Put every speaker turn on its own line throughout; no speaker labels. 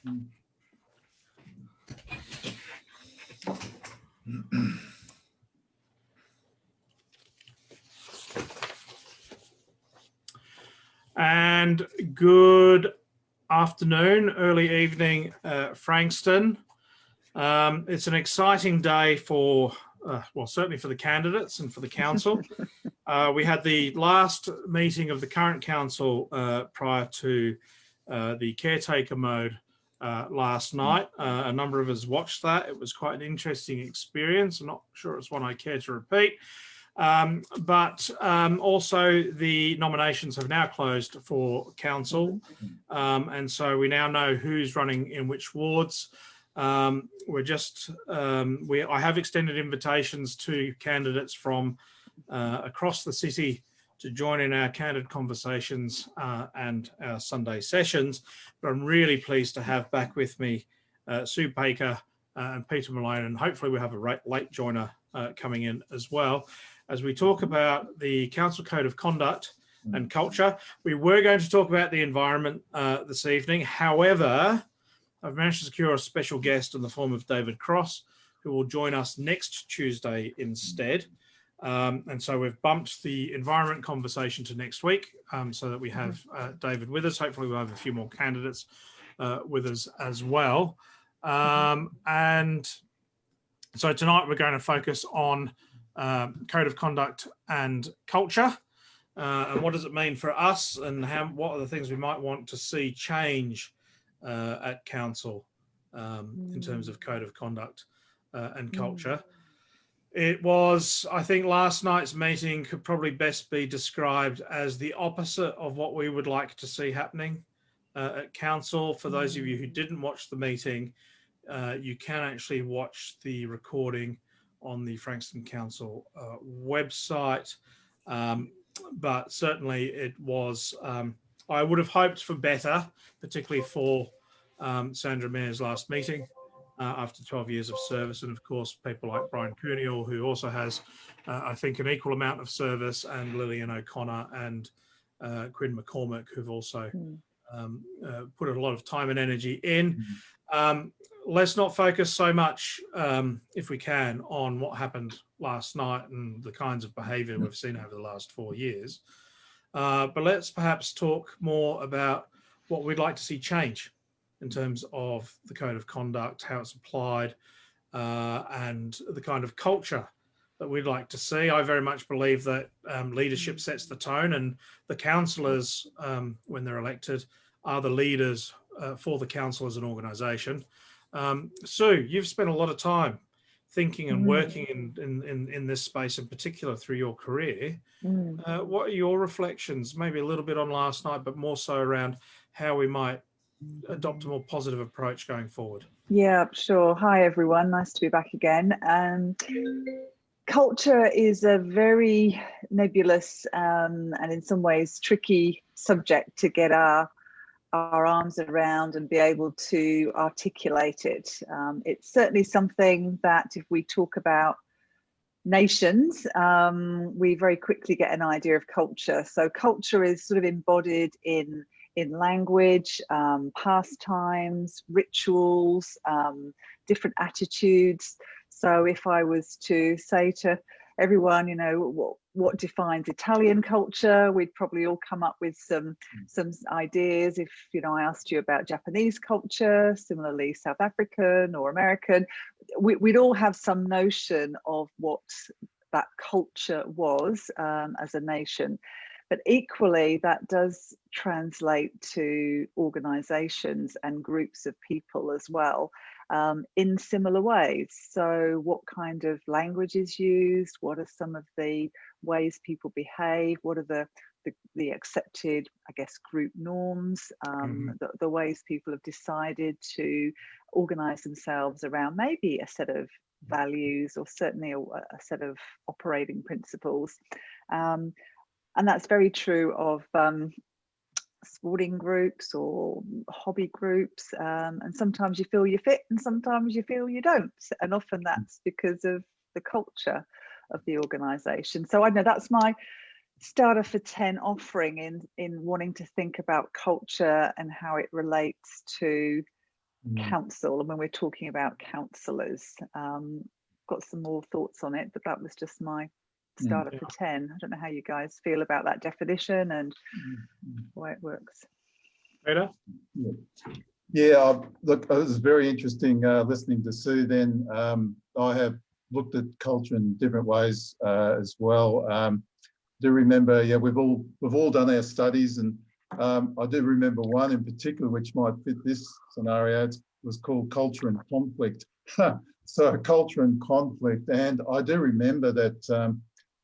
And good afternoon, early evening, Frankston. It's an exciting day for, well, certainly for the candidates and for the council. We had the last meeting of the current council prior to the caretaker mode last night. A number of us watched that. It was quite an interesting experience. I'm not sure it's one I care to repeat. But also the nominations have now closed for council, and so we now know who's running in which wards. I have extended invitations to candidates from across the city to join in our candid conversations and our Sunday sessions, but I'm really pleased to have back with me Sue Baker and Peter Malone, and hopefully we'll have a late joiner coming in as well, as we talk about the Council Code of Conduct and Culture. We were going to talk about the environment this evening. However, I've managed to secure a special guest in the form of David Cross, who will join us next Tuesday instead. And so we've bumped the environment conversation to next week so that we have David with us. Hopefully we'll have a few more candidates with us as well. And so tonight we're going to focus on Code of Conduct and Culture, and what does it mean for us, and what are the things we might want to see change at council in terms of Code of Conduct and Culture. It was, I think, last night's meeting could probably best be described as the opposite of what we would like to see happening at council. For those of you who didn't watch the meeting, you can actually watch the recording on the Frankston Council website, but certainly it was, I would have hoped for better, particularly for Sandra Mayor's last meeting after 12 years of service, and of course people like Brian Cuniel, who also has, I think, an equal amount of service, and Lillian O'Connor and Quinn McCormick, who've also put a lot of time and energy in. Let's not focus so much, if we can, on what happened last night and the kinds of behaviour we've seen over the last 4 years. But let's perhaps talk more about what we'd like to see change in terms of the Code of Conduct, how it's applied, and the kind of culture that we'd like to see. I very much believe that leadership sets the tone, and the councillors, when they're elected, are the leaders for the council as an organisation. Sue, you've spent a lot of time thinking and working in this space in particular through your career. What are your reflections, maybe a little bit on last night, but more so around how we might adopt a more positive approach going forward?
Yeah, sure. Hi, everyone. Nice to be back again. Culture is a very nebulous and in some ways tricky subject to get our arms around and be able to articulate it. It's certainly something that if we talk about nations, we very quickly get an idea of culture. So culture is sort of embodied in language, pastimes, rituals, different attitudes. So if I was to say to everyone, you know, what defines Italian culture, we'd probably all come up with some ideas. If, you know, I asked you about Japanese culture, similarly South African or American, we'd all have some notion of what that culture was as a nation. But equally, that does translate to organisations and groups of people as well, in similar ways. So what kind of language is used? What are some of the ways people behave? What are the accepted, I guess, group norms? The ways people have decided to organise themselves around maybe a set of values, or certainly a set of operating principles. And that's very true of sporting groups or hobby groups. And sometimes you feel you fit and sometimes you feel you don't. And often that's because of the culture of the organisation. So I know that's my starter for 10 offering in wanting to think about culture and how it relates to council, and when we're talking about councillors. Got some more thoughts on it, but that was just my starter for 10. I don't know how you guys feel about that definition and why it works.
Peter?
Yeah, look, it was very interesting listening to Sue then. I have looked at culture in different ways as well. Do remember, yeah, we've all done our studies, and I do remember one in particular which might fit this scenario. It was called Culture and Conflict. So culture and conflict, and I do remember that.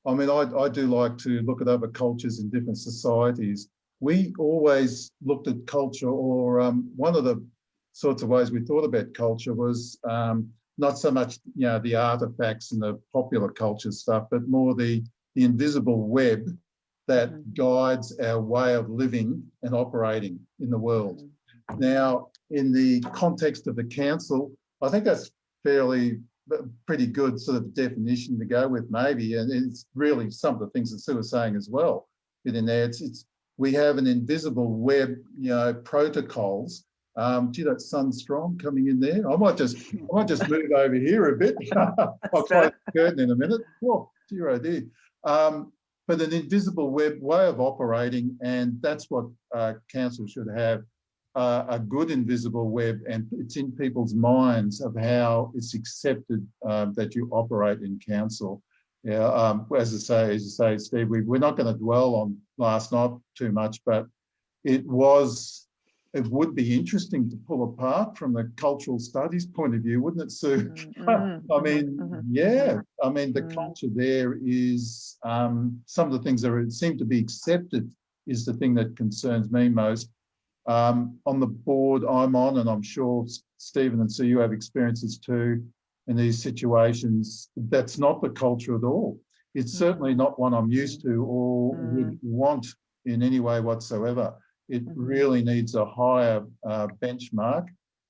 I mean, I do like to look at other cultures in different societies. We always looked at culture, or one of the sorts of ways we thought about culture was not so much, you know, the artifacts and the popular culture stuff, but more the invisible web that guides our way of living and operating in the world. Now, in the context of the council, I think that's pretty good sort of definition to go with, maybe, and it's really some of the things that Sue was saying as well. In there, we have an invisible web, you know, protocols. Gee, that sun's strong coming in there. I might just move over here a bit. I'll close the curtain in a minute. Whoa, dear, oh dear. But an invisible web way of operating, and that's what council should have. A good invisible web, and it's in people's minds of how it's accepted that you operate in council. Yeah, as you say, Steve, we're not going to dwell on last night too much, but it would be interesting to pull apart from the cultural studies point of view, wouldn't it, Sue? I mean, yeah, I mean, the culture there is some of the things that seem to be accepted is the thing that concerns me most. On the board I'm on, and I'm sure Stephen and Sue, you have experiences too in these situations, that's not the culture at all. It's certainly not one I'm used to or would want in any way whatsoever. It really needs a higher benchmark.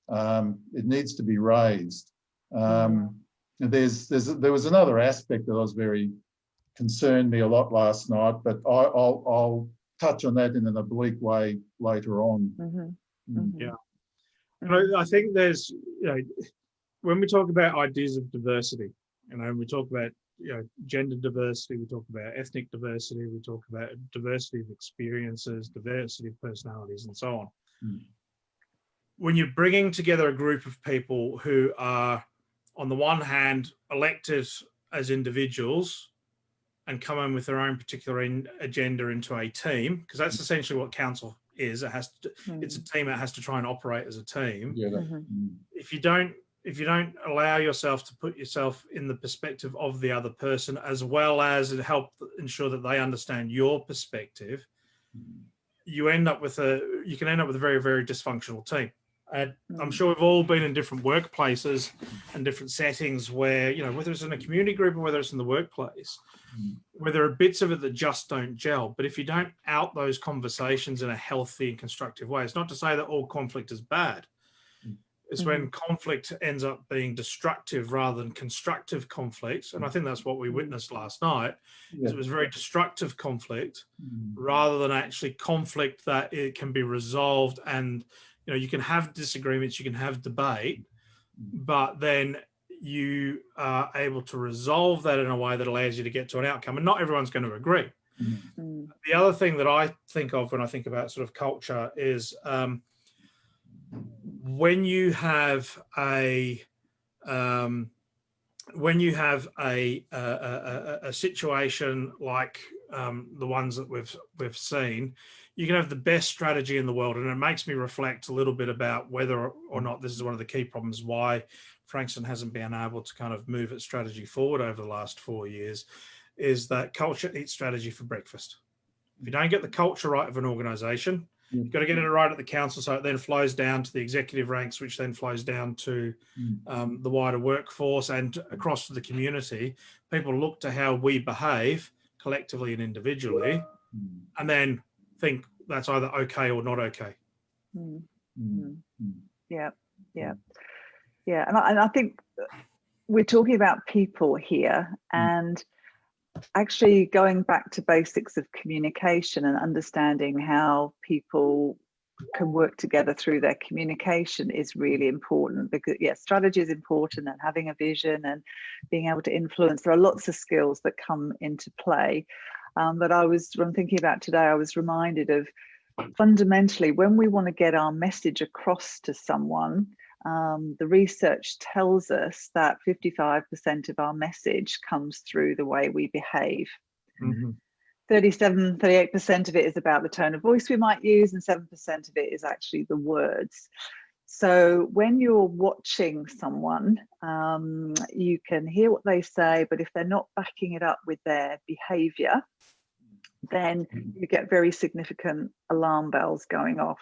It needs to be raised. There was another aspect that was very concerned me a lot last night, but I'll touch on that in an oblique way later on.
Yeah, and I think there's, you know, when we talk about ideas of diversity, you know, we talk about, you know, gender diversity, we talk about ethnic diversity, we talk about diversity of experiences, diversity of personalities, and so on. When you're bringing together a group of people who are, on the one hand, elected as individuals and come in with their own particular agenda into a team, because that's essentially what council is. It has to, it's a team that has to try and operate as a team.
Yeah.
If you don't allow yourself to put yourself in the perspective of the other person, as well as help ensure that they understand your perspective, you can end up with a very, very dysfunctional team. And I'm sure we've all been in different workplaces and different settings where, you know, whether it's in a community group or whether it's in the workplace, where there are bits of it that just don't gel. But if you don't out those conversations in a healthy and constructive way, it's not to say that all conflict is bad. It's when conflict ends up being destructive rather than constructive conflict. And I think that's what we witnessed last night. It was very destructive conflict rather than actually conflict that it can be resolved. And, you know, you can have disagreements, you can have debate, but then you are able to resolve that in a way that allows you to get to an outcome. And not everyone's going to agree. The other thing that I think of when I think about sort of culture is when you have a situation like the ones that we've seen, you can have the best strategy in the world, and it makes me reflect a little bit about whether or not this is one of the key problems why Frankston hasn't been able to kind of move its strategy forward over the last 4 years, is that culture eats strategy for breakfast. If you don't get the culture right of an organisation, you've got to get it right at the council, so it then flows down to the executive ranks, which then flows down to the wider workforce and across to the community. People look to how we behave collectively and individually, and then think that's either okay or not okay.
Yeah. And I think we're talking about people here, and actually going back to basics of communication and understanding how people can work together through their communication is really important, because strategy is important, and having a vision and being able to influence. There are lots of skills that come into play. But when thinking about today, I was reminded of, fundamentally, when we want to get our message across to someone, the research tells us that 55% of our message comes through the way we behave. 38% of it is about the tone of voice we might use, and 7% of it is actually the words. So when you're watching someone, you can hear what they say, but if they're not backing it up with their behavior, then you get very significant alarm bells going off.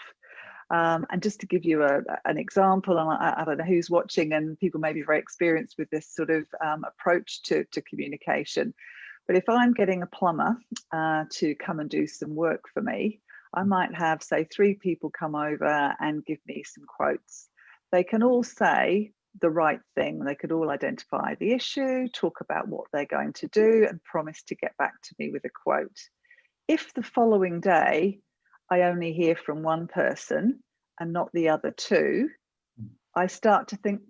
And just to give you an example, and I don't know who's watching, and people may be very experienced with this sort of approach to communication. But if I'm getting a plumber to come and do some work for me, I might have, say, 3 people come over and give me some quotes. They can all say the right thing. They could all identify the issue, talk about what they're going to do, and promise to get back to me with a quote. If the following day I only hear from one person and not the other 2, I start to think,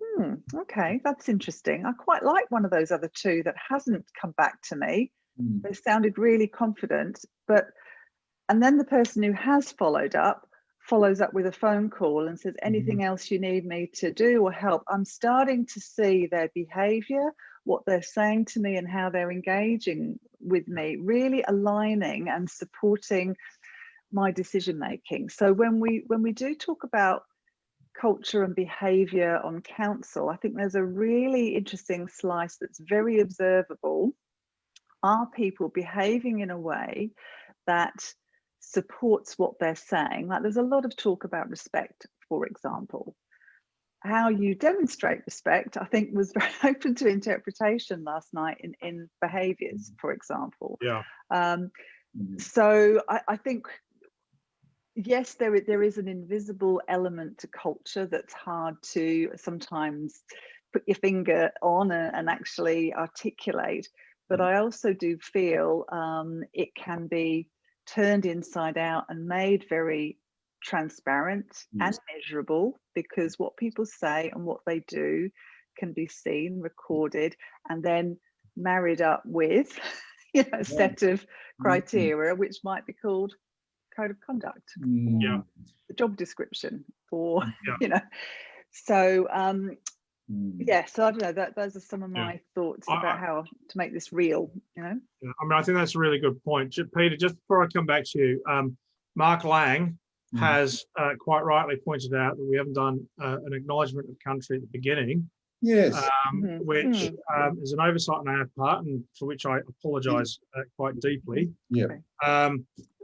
okay, that's interesting. I quite like one of those other 2 that hasn't come back to me. They sounded really confident, and then the person who has followed up follows up with a phone call and says, anything else you need me to do or help? I'm starting to see their behavior, what they're saying to me, and how they're engaging with me, really aligning and supporting my decision making. So when we do talk about culture and behavior on council, I think there's a really interesting slice that's very observable. Are people behaving in a way that supports what they're saying? Like, there's a lot of talk about respect, for example. How you demonstrate respect, I think, was very open to interpretation last night in behaviours, for example. So I think, yes, there is an invisible element to culture that's hard to sometimes put your finger on and actually articulate. But I also do feel it can be turned inside out and made very transparent and measurable, because what people say and what they do can be seen, recorded, and then married up with a set of criteria, which might be called code of conduct, or the job description, or so so I don't know, those are some of my thoughts about how to make this real. I mean,
I think that's a really good point, Peter. Just before I come back to you, Mark Lang has quite rightly pointed out that we haven't done an acknowledgement of country at the beginning.
Yes.
Which is an oversight on our part, and for which I apologise quite deeply.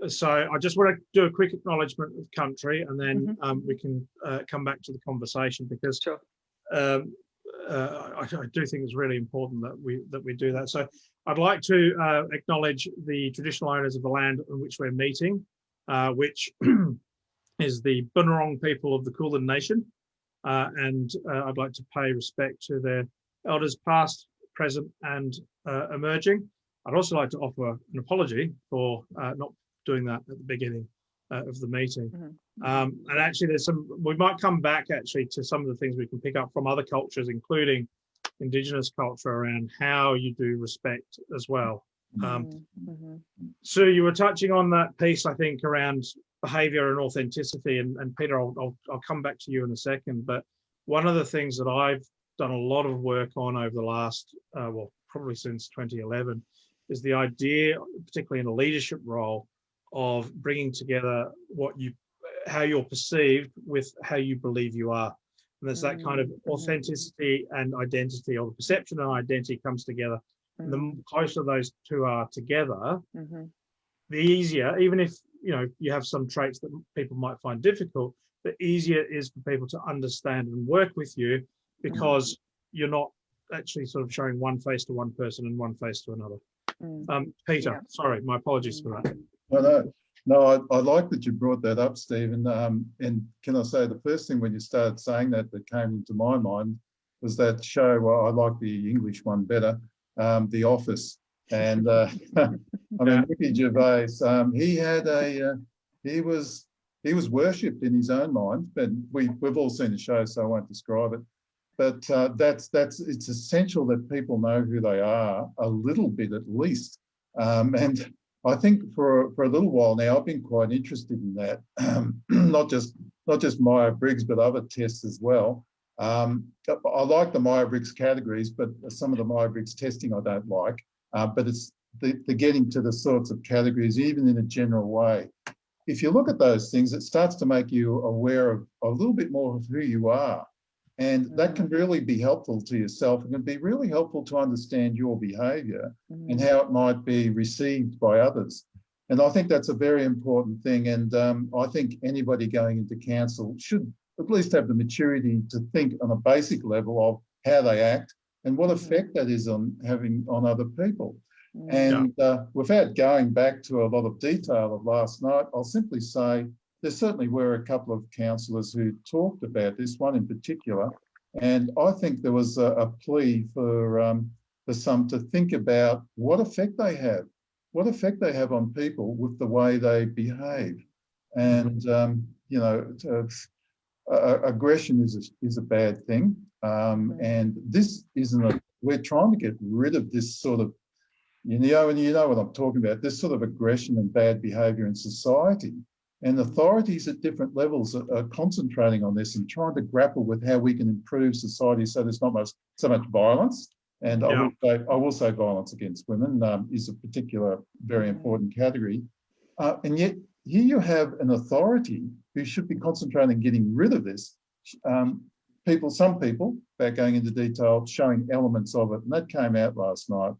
So I just want to do a quick acknowledgement of country, and then we can come back to the conversation, because I do think it's really important that we do that. So I'd like to acknowledge the traditional owners of the land on which we're meeting, which is the Bunurong people of the Kulin Nation. And I'd like to pay respect to their elders past, present, and emerging. I'd also like to offer an apology for not doing that at the beginning of the meeting. And actually, we might come back actually to some of the things we can pick up from other cultures, including Indigenous culture, around how you do respect as well. Sue, you were touching on that piece, I think, around behaviour and authenticity, and Peter, I'll come back to you in a second. But one of the things that I've done a lot of work on over the last, probably since 2011, is the idea, particularly in a leadership role, of bringing together how you're perceived with how you believe you are. And there's that kind of authenticity and identity, or the perception and identity comes together. And the closer those two are together, the easier, even if you have some traits that people might find difficult, the easier it is for people to understand and work with you, because you're not actually sort of showing one face to one person and one face to another. Peter, sorry, my apologies for that.
No, I like that you brought that up, Stephen. And can I say, the first thing when you started saying that came into my mind was that show. Well, I like the English one better, The Office. And I mean, Ricky Gervais, he he was worshipped in his own mind, but we've all seen the show, so I won't describe it. But it's essential that people know who they are a little bit at least. And I think for a little while now, I've been quite interested in that, not just Myers-Briggs, but other tests as well. I like the Myers-Briggs categories, but some of the Myers-Briggs testing I don't like. But it's the getting to the sorts of categories, even in a general way. If you look at those things, it starts to make you aware of a little bit more of who you are. And that can really be helpful to yourself. It can be really helpful to understand your behaviour and how it might be received by others. And I think that's a very important thing. And I think anybody going into council should at least have the maturity to think on a basic level of how they act and what effect that is having on other people. And without going back to a lot of detail of last night, I'll simply say there certainly were a couple of councillors who talked about this, one in particular, and I think there was a plea for some to think about what effect they have on people with the way they behave. And, you know, aggression is a bad thing. And this isn't we're trying to get rid of this sort of, and you know what I'm talking about, this sort of aggression and bad behaviour in society. And authorities at different levels are concentrating on this and trying to grapple with how we can improve society so there's not so much violence. And I will say violence against women is a particular very important category. And yet here you have an authority who should be concentrating on getting rid of this. Some people, without going into detail, showing elements of it, and that came out last night.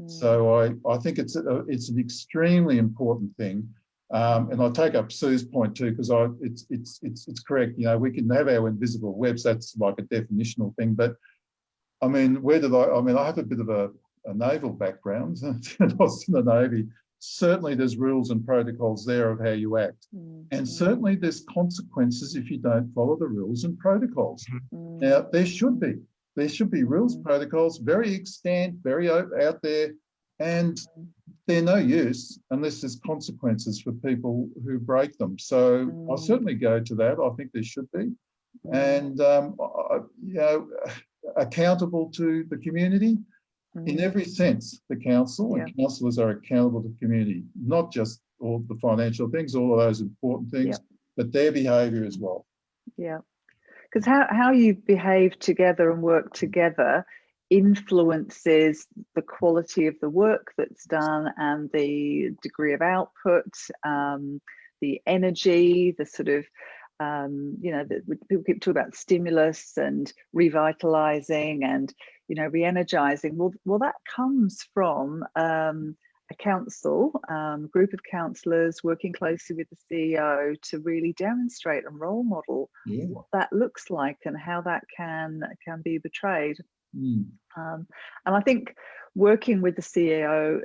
So I think it's an extremely important thing. And I take up Sue's point too, because it's correct. You know, we can have our invisible webs. That's like a definitional thing. But I mean, I have a bit of a naval background. I was in the Navy. Certainly, there's rules and protocols there of how you act, and certainly there's consequences if you don't follow the rules and protocols. Now, there should be rules, protocols, very extant, very out there, and they're no use unless there's consequences for people who break them. So I'll certainly go to that. I think there should be. And, you know, accountable to the community in every sense, the council and councillors are accountable to the community, not just all the financial things, all of those important things, but their behaviour as well. Yeah.
Because how you behave together and work together influences the quality of the work that's done and the degree of output, the energy, the sort of, you know, people keep talking about stimulus and revitalizing and, you know, re-energizing. Well, that comes from a council, group of councillors working closely with the CEO to really demonstrate and role model what that looks like and how that can be betrayed. And I think working with the CEO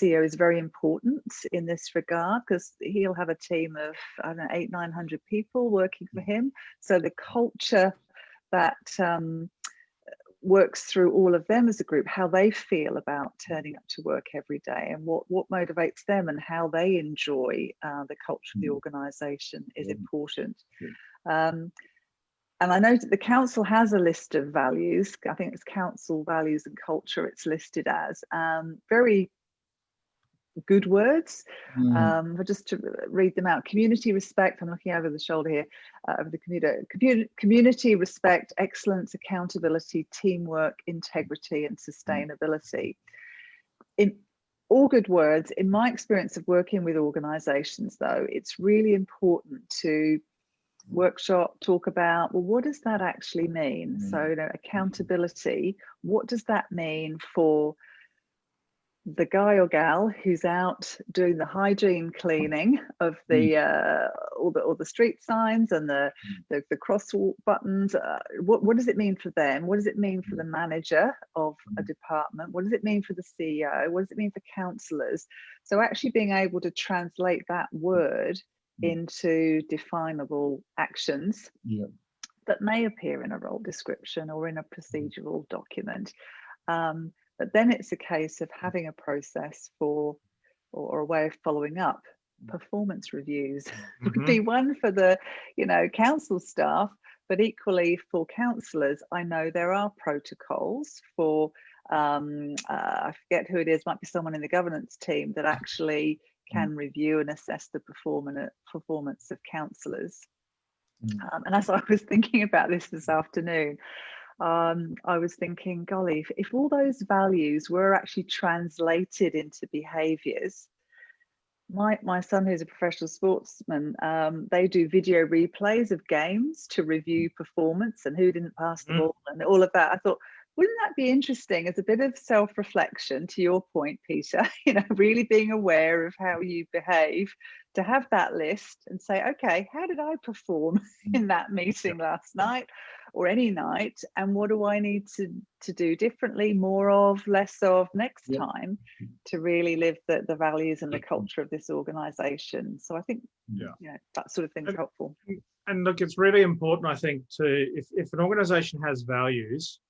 is very important in this regard, because he'll have a team of, I don't know, 800-900 people working for him. So the culture that works through all of them as a group, how they feel about turning up to work every day and what motivates them and how they enjoy the culture of the organisation is important. And I know that the council has a list of values. I think it's council values and culture it's listed as. Very good words. But just to read them out: community respect, I'm looking over the shoulder here, over the computer. Community respect, excellence, accountability, teamwork, integrity, and sustainability. In all good words. In my experience of working with organisations, though, it's really important to workshop, talk about, well, what does that actually mean? So, you know, accountability, what does that mean for the guy or gal who's out doing the hygiene cleaning of the all the street signs and the crosswalk buttons? What does it mean for them? What does it mean for the manager of a department? What does it mean for the CEO? What does it mean for councillors? So actually being able to translate that word into definable actions that may appear in a role description or in a procedural document. But then it's a case of having a process for or a way of following up performance reviews would
Mhm.
be one for the, council staff, but equally for councillors. I know there are protocols for, I forget who it is, might be someone in the governance team that actually can review and assess the performance of councillors. And as I was thinking about this afternoon, I was thinking, golly, if all those values were actually translated into behaviours. My son, who's a professional sportsman, they do video replays of games to review performance and who didn't pass the ball and all of that. I thought, wouldn't that be interesting as a bit of self-reflection, to your point, Peter, really being aware of how you behave, to have that list and say, okay, how did I perform in that meeting last night or any night? And what do I need to do differently, more of, less of next time, to really live the values and the culture of this organisation? So I think that sort of thing's helpful.
And look, it's really important, I think, if an organisation has values,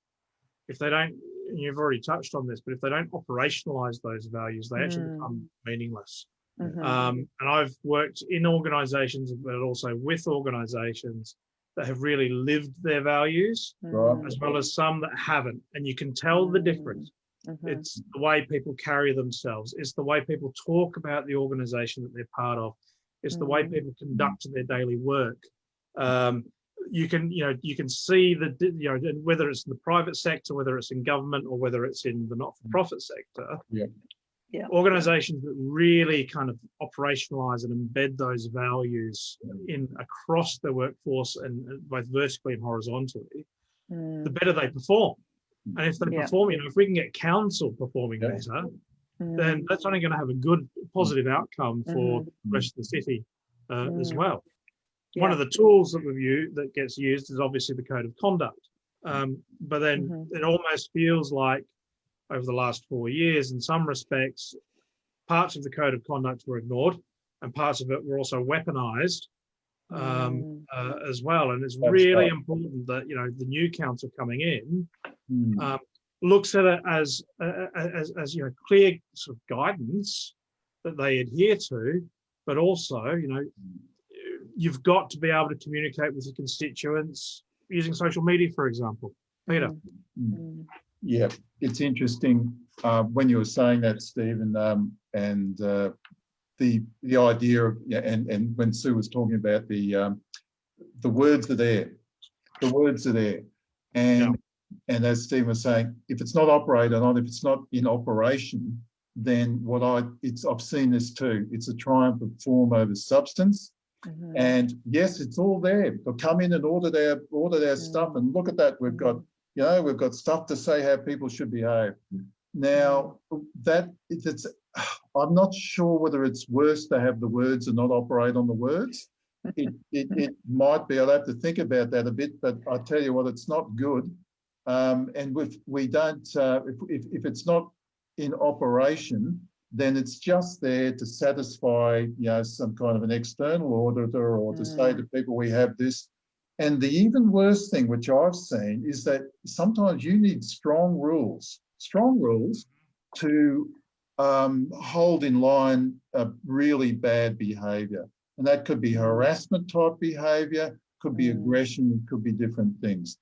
if they don't, and you've already touched on this, but if they don't operationalize those values, they actually become meaningless. And I've worked in organizations, but also with organizations that have really lived their values, as well as some that haven't. And you can tell the difference. It's the way people carry themselves. It's the way people talk about the organization that they're part of. It's the way people conduct their daily work. You can see whether it's in the private sector, whether it's in government, or whether it's in the not-for-profit sector. Organizations that really kind of operationalize and embed those values in across their workforce, and both vertically and horizontally, the better they perform. And if they perform, if we can get council performing better, then that's only going to have a good, positive outcome for the rest of the city as well. One of the tools that gets used is obviously the code of conduct. But then it almost feels like over the last 4 years, in some respects, parts of the code of conduct were ignored and parts of it were also weaponized as well. And it's really important that, the new council coming in looks at it as clear sort of guidance that they adhere to, but also, you've got to be able to communicate with your constituents using social media, for example. Peter.
Yeah, it's interesting when you were saying that, Stephen, and the idea of, and when Sue was talking about the words are there, and as Stephen was saying, if it's not operated on, if it's not in operation, then I've seen this too. It's a triumph of form over substance. And yes, it's all there. But come in and order their stuff, and look at that. We've got stuff to say how people should behave. Now, I'm not sure whether it's worse to have the words and not operate on the words. It might be. I'll have to think about that a bit. But I tell you what, it's not good. And if it's not in operation, then it's just there to satisfy, some kind of an external auditor, or to say to people, we have this. And the even worse thing, which I've seen, is that sometimes you need strong rules to hold in line a really bad behaviour. And that could be harassment type behaviour, could be aggression, could be different things.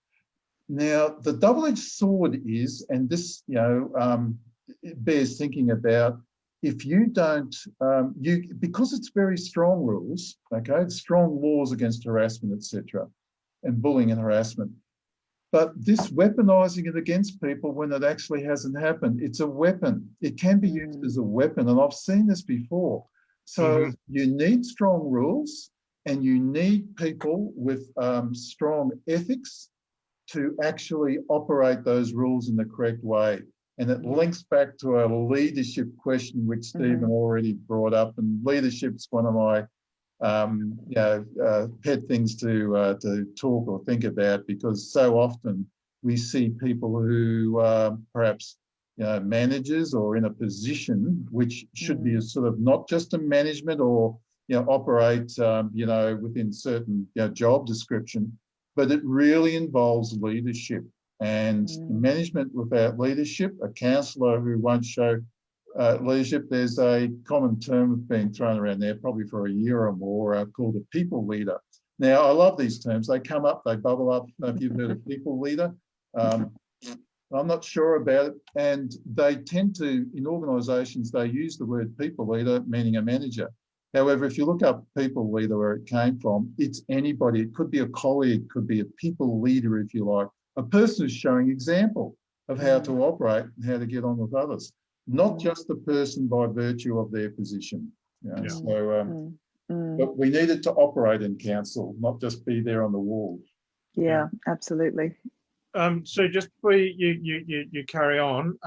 Now, the double-edged sword is, and this, it bears thinking about, if you don't, because it's very strong rules, okay, strong laws against harassment, etc., and bullying and harassment. But this weaponizing it against people when it actually hasn't happened, it's a weapon. It can be used as a weapon, and I've seen this before. So you need strong rules, and you need people with strong ethics to actually operate those rules in the correct way. And it links back to a leadership question, which Stephen already brought up. And leadership's one of my pet things to talk or think about, because so often we see people who perhaps managers or in a position which should be a sort of not just a management or operate within certain job description, but it really involves leadership. And management without leadership, a councillor who won't show leadership, there's a common term being thrown around there, probably for a year or more, called a people leader. Now, I love these terms. They come up, they bubble up. If you've heard of people leader, I'm not sure about it. And they tend to, in organisations, they use the word people leader, meaning a manager. However, if you look up people leader, where it came from, it's anybody. It could be a colleague, could be a people leader, if you like, a person who's showing example of how to operate and how to get on with others, not just the person by virtue of their position. You know? So, but we needed to operate in council, not just be there on the wall.
Yeah, absolutely.
So just before you carry on,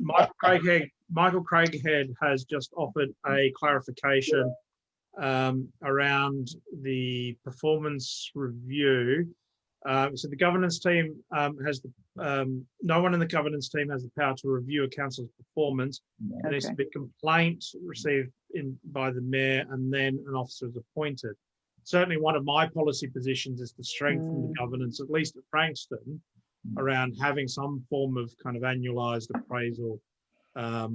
Michael Craighead has just offered a clarification around the performance review. So the governance team has no one in the governance team has the power to review a council's performance. There needs to be a complaint received by the mayor, and then an officer is appointed. Certainly, one of my policy positions is to strengthen the governance, at least at Frankston, around having some form of kind of annualised appraisal of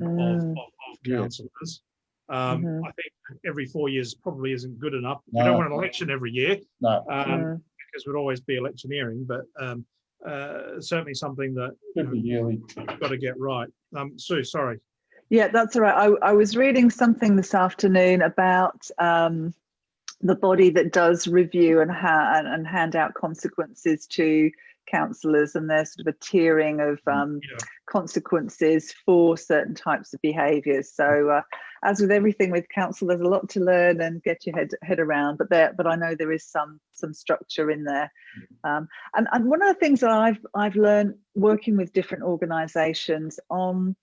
councillors. I think every 4 years probably isn't good enough. We don't want an election every year. Because we'd always be electioneering, but certainly something that you've got to get right. Sue, sorry.
Yeah, that's all right. I was reading something this afternoon about the body that does review and hand out consequences to councillors, and there's sort of a tiering of consequences for certain types of behaviours. So as with everything with council, there's a lot to learn and get your head around, but I know there is some structure in there. And one of the things that I've learned working with different organisations on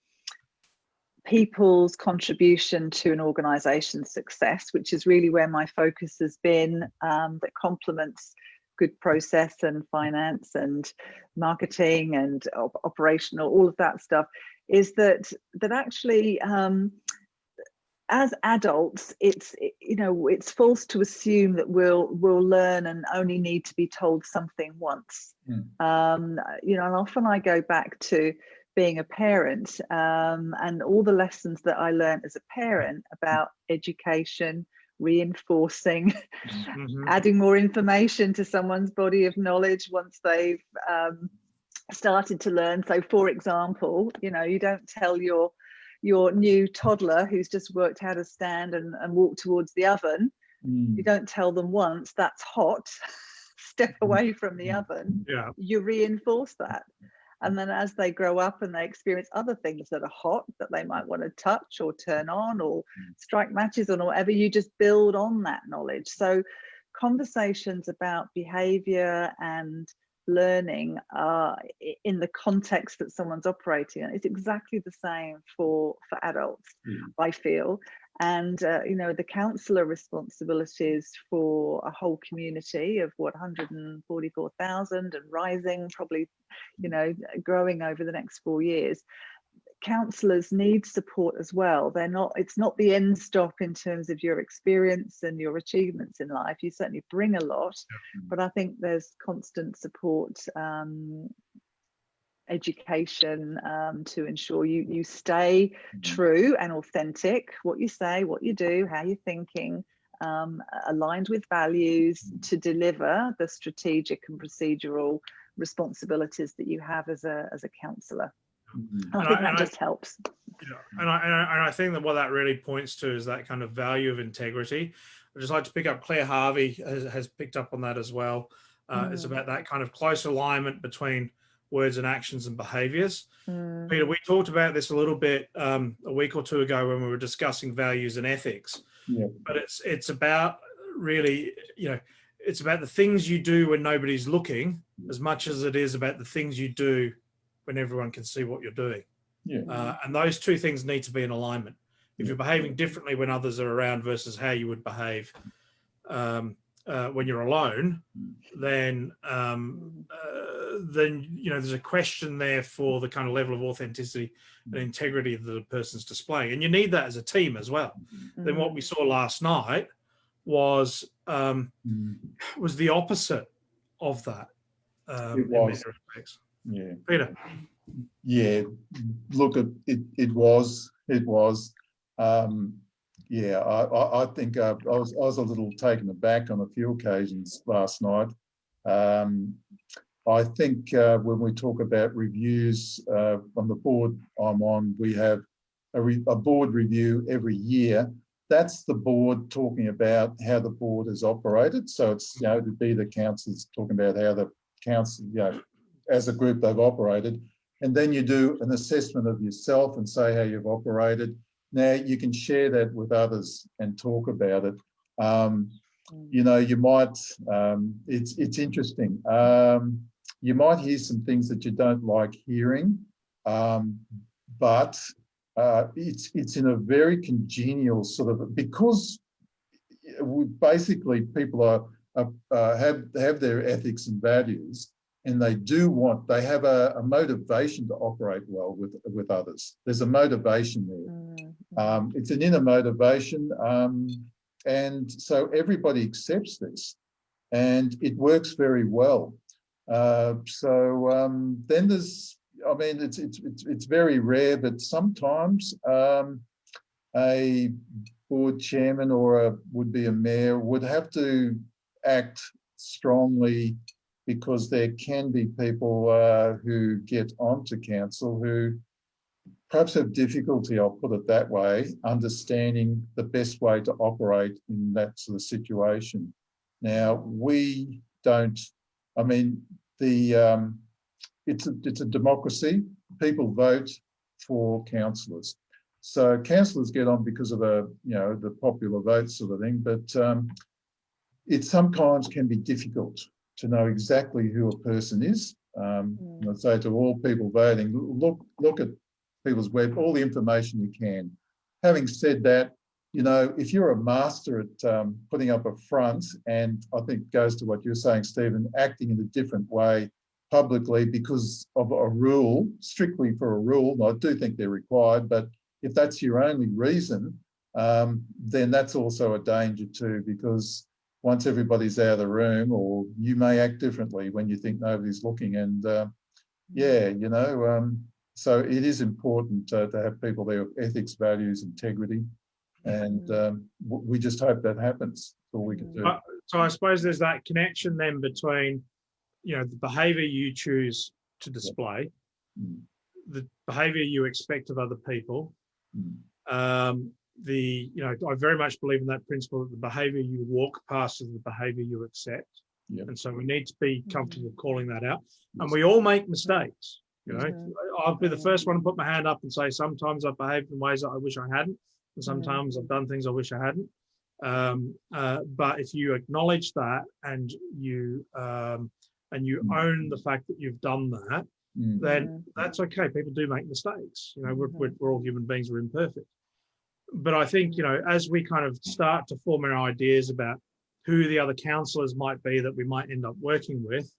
people's contribution to an organisation's success, which is really where my focus has been, that complements good process and finance and marketing and operational, all of that stuff, is that actually as adults, it's false to assume that we'll learn and only need to be told something once. And often I go back to being a parent and all the lessons that I learned as a parent about education, reinforcing, adding more information to someone's body of knowledge once they've started to learn. So, for example, you don't tell your new toddler who's just worked how to stand and walk towards the oven, you don't tell them once that's hot, step away from the oven. You reinforce that. And then as they grow up and they experience other things that are hot that they might want to touch or turn on or strike matches on or whatever, you just build on that knowledge. So conversations about behaviour and learning in the context that someone's operating in, it's exactly the same for adults, I feel. And the councillor responsibilities for a whole community of 144,000 and rising, probably growing over the next 4 years. Councillors need support as well. It's not the end stop in terms of your experience and your achievements in life. You certainly bring a lot, but I think there's constant support, education to ensure you stay true and authentic, what you say, what you do, how you're thinking, aligned with values to deliver the strategic and procedural responsibilities that you have as a councillor. I think that just helps.
And I think that what that really points to is that kind of value of integrity. I'd just like to pick up, Claire Harvey has picked up on that as well. It's about that kind of close alignment between words and actions and behaviours. Peter, we talked about this a little bit a week or two ago when we were discussing values and ethics. But it's about really, it's about the things you do when nobody's looking as much as it is about the things you do when everyone can see what you're doing. And those two things need to be in alignment. If you're behaving differently when others are around versus how you would behave when you're alone, then there's a question there for the kind of level of authenticity and integrity that the person's displaying, and you need that as a team as well. Then what we saw last night was the opposite of that in many respects.
Yeah.
Peter.
Yeah. Look, it was. Yeah, I think I was a little taken aback on a few occasions last night. I think when we talk about reviews on the board I'm on, we have a board review every year. That's the board talking about how the board has operated. So it's, to be the councillors talking about how the council, as a group they've operated. And then you do an assessment of yourself and say how you've operated. Now you can share that with others and talk about it. You might, it's interesting. You might hear some things that you don't like hearing, but it's in a very congenial sort of, because basically people have their ethics and values, and they have a motivation to operate well with others. There's a motivation there. It's an inner motivation, and so everybody accepts this, and it works very well. Then there's, I mean, it's very rare, but sometimes a board chairman or would be a mayor would have to act strongly, because there can be people who get onto council who perhaps have difficulty, I'll put it that way, understanding the best way to operate in that sort of situation. Now, we don't, I mean, it's a democracy. People vote for councillors. So councillors get on because of the popular vote sort of thing, but it sometimes can be difficult to know exactly who a person is. I'd say to all people voting, look at people's web, all the information you can. Having said that, if you're a master at putting up a front, and I think it goes to what you're saying, Stephen, acting in a different way publicly because of a rule, strictly for a rule, and I do think they're required, but if that's your only reason, then that's also a danger too, because once everybody's out of the room, or you may act differently when you think nobody's looking. And so it is important to have people there with ethics, values, integrity. And we just hope that happens. That's all we can do.
So I suppose there's that connection then between, the behaviour you choose to display, the behaviour you expect of other people. I very much believe in that principle that the behaviour you walk past is the behaviour you accept. And so we need to be comfortable calling that out. And we all make mistakes. I'll be the first one to put my hand up and say sometimes I've behaved in ways that I wish I hadn't, and sometimes I've done things I wish I hadn't. But if you acknowledge that and you own the fact that you've done that, then that's okay. People do make mistakes. We're all human beings, we're imperfect. But I think, as we kind of start to form our ideas about who the other councillors might be that we might end up working with,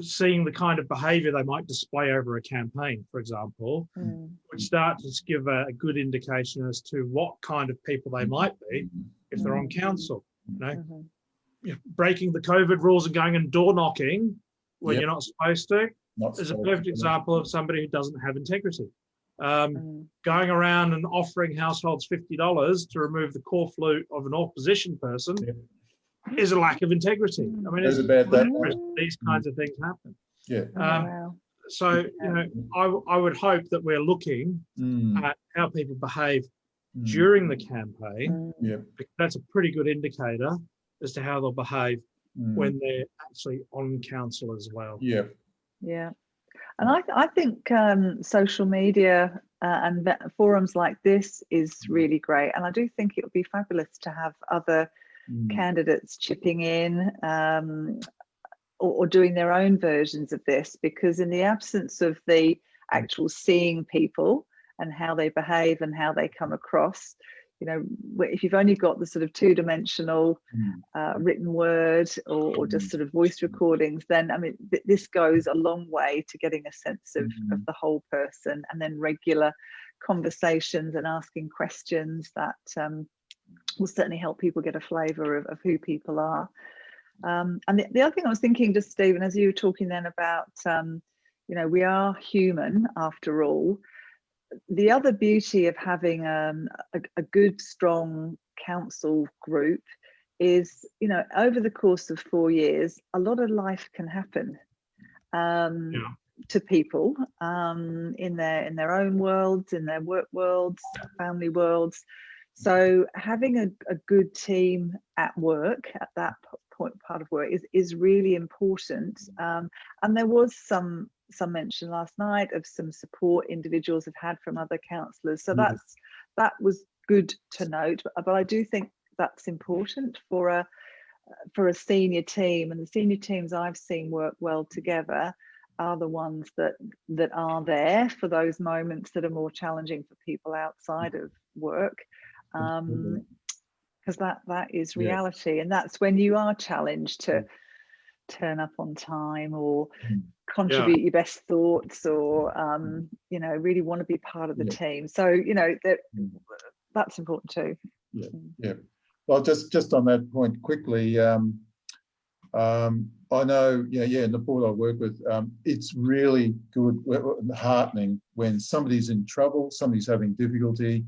seeing the kind of behaviour they might display over a campaign, for example, would start to give a good indication as to what kind of people they might be if they're on council. Breaking the COVID rules and going and door knocking when you're not supposed to is a perfect example of somebody who doesn't have integrity. Going around and offering households $50 to remove the core flute of an opposition person is a lack of integrity. I mean, it's about that. These kinds of things happen. So, I would hope that we're looking at how people behave during the campaign. Because that's a pretty good indicator as to how they'll behave when they're actually on council as well.
And I think social media and forums like this is really great. And I do think it would be fabulous to have other candidates chipping in or doing their own versions of this, because in the absence of the actual seeing people and how they behave and how they come across, if you've only got the sort of two-dimensional written word or just sort of voice recordings, then I mean this goes a long way to getting a sense of the whole person, and then regular conversations and asking questions that will certainly help people get a flavour of who people are. And the other thing I was thinking, just Stephen, as you were talking then about you know, we are human after all. The other beauty of having a good, strong council group is, you know, over the course of 4 years, a lot of life can happen to people in their own worlds, in their work worlds, family worlds. So having a good team at work, at that part of work, is really important. And there was some mention last night of some support individuals have had from other councillors. So that was good to note. But I do think that's important for a senior team, and the senior teams I've seen work well together are the ones that are there for those moments that are more challenging for people outside of work, because that is reality. And that's when you are challenged to turn up on time or contribute your best thoughts, or you know, really want to be part of the team. So, you know, that's important too.
Well, just on that point quickly, I know, in the board I work with, it's really good, heartening when somebody's in trouble, somebody's having difficulty.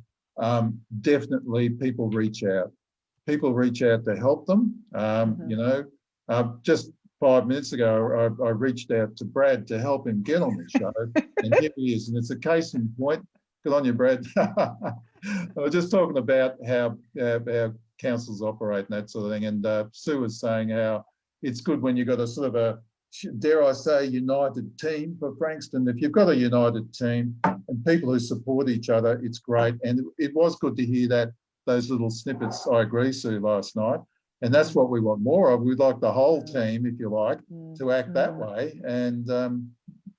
Definitely people reach out. People reach out to help them. You know, just 5 minutes ago, I reached out to Brad to help him get on the show, and here he is. And it's a case in point. Good on you, Brad. I was just talking about how councils operate and that sort of thing. And Sue was saying how it's good when you've got a sort of a, dare I say, united team for Frankston. If you've got a united team and people who support each other, it's great. And it was good to hear those little snippets. I agree, Sue, last night. And that's what we want more of. We'd like the whole team, if you like, to act that way, and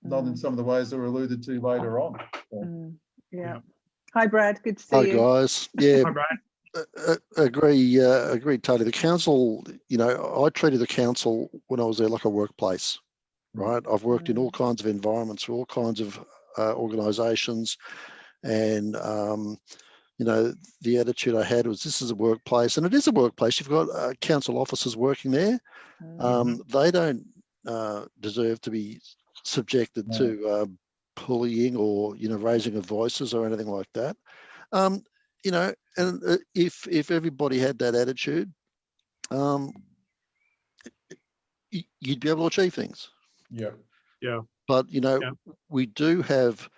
not in some of the ways that were alluded to later on.
Hi, Brad. Good to see you.
Hi, guys. Yeah.
Hi, Brad.
Agree totally. The council, you know, I treated the council when I was there like a workplace, right? I've worked in all kinds of environments, all kinds of organisations, and you know, the attitude I had was, this is a workplace, and it is a workplace. You've got council officers working there. They don't deserve to be subjected to bullying or, you know, raising of voices or anything like that. You know, and if everybody had that attitude, you'd be able to achieve things. But, you know, we do have